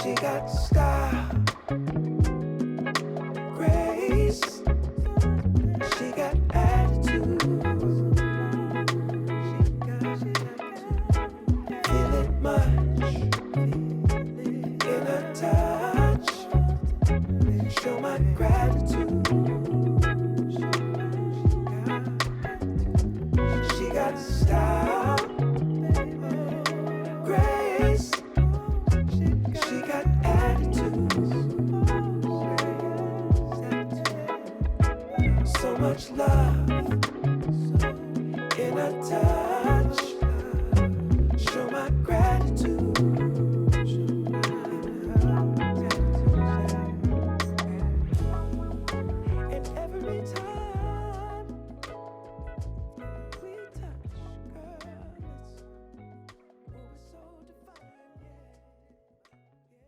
She got style, grace. She got attitude. Feel it much in her touch. Show my gratitude. She got style, grace. She got attitude. So much love in her touch. Show my gratitude. And every time we touch, girl, it's so divine, yeah.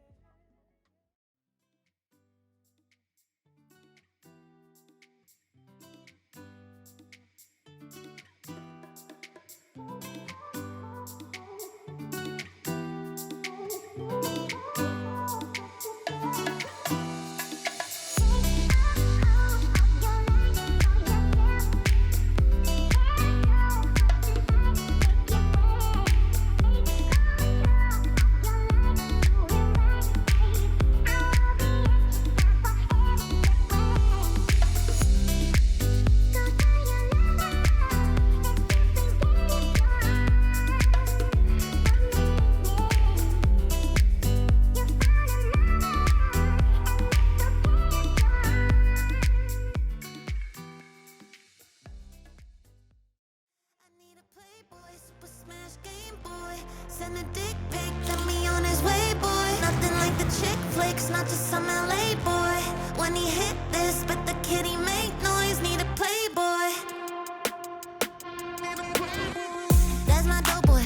Send a dick pic, let me on his way, boy. Nothing like the chick flicks, not just some LA boy. When he hit this, bet the kitty make noise. Need a playboy. That's my dope boy.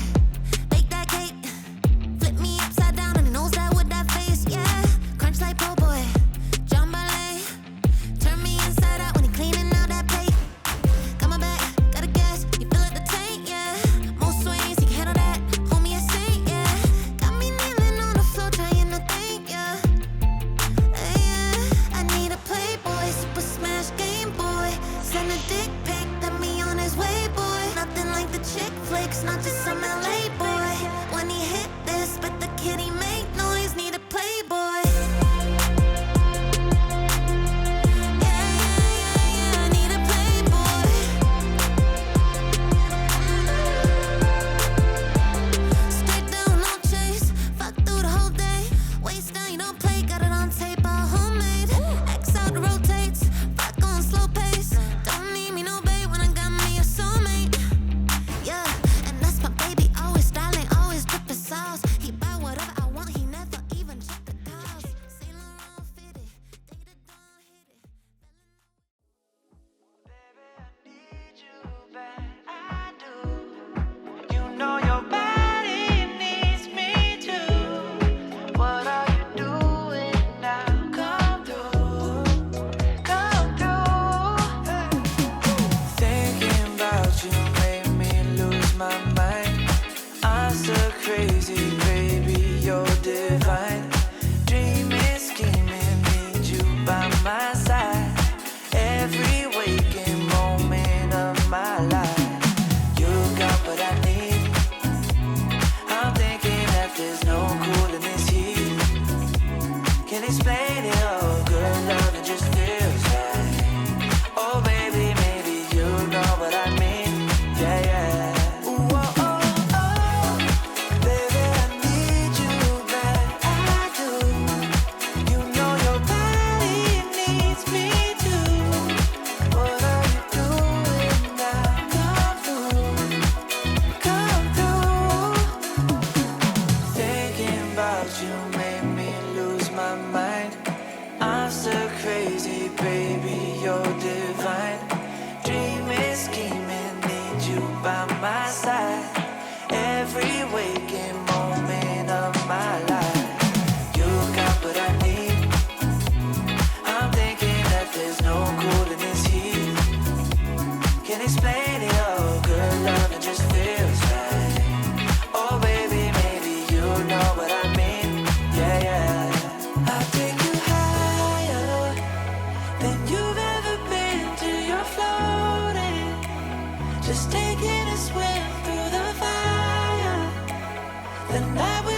Bake that cake, flip me upside down and he knows that with that face, yeah. Crunch like po' boy, jambalaya. Turn me inside out when he cleaning out that plate. Coming back, gotta guess, you feel it the tank, yeah. Most swings, you can handle that. Homie, I sing, yeah. Got me kneeling on the floor trying to think, yeah. Yeah, I need a playboy, super smash game boy. Send a dick pic, let me on his way, boy. Nothing like the chick flicks, not just some LA boy. When he hit this, bet the kitty make noise. Need a playboy. Yeah, I need a playboy. Straight down, no chase. Fuck through the whole day. Waist down, you don't play. Got it on tape, all homemade. X out rotates. Fuck on slow pace. Don't need me no babe when I got me a soulmate. Yeah, and that's my baby. Always styling, always dripping sauce. He buy whatever I want. He never even check the cost. Saint Laurent fitted. Day to dawn hit it. Baby, I need you back. I do. You know your body needs me too. What are you doing now? Come through, come through. Thinking about you made me lose my mind. I'm so crazy, baby, you're divine. Dreaming, scheming, need you by my side. Every waking moment of my life, you got what I need. I'm thinking that there's no cooling this heat. Can't explain it all, good love, it just feels right. Oh baby, maybe you know what I mean. Yeah, yeah. Ooh, oh, oh, oh. Baby, I need you back. I do. You know your body needs me too. What are you doing now? Come through, come through. Thinking about you made me lose my mind. I'm so crazy, baby, you're divine. Dreaming, scheming, need you by my side. Every waking moment of my life, you got what I need. I'm thinking that there's no cooling this heat. Can't explain it all, good love, it just feels right. Oh baby, maybe you know what I mean. Yeah, yeah. The night we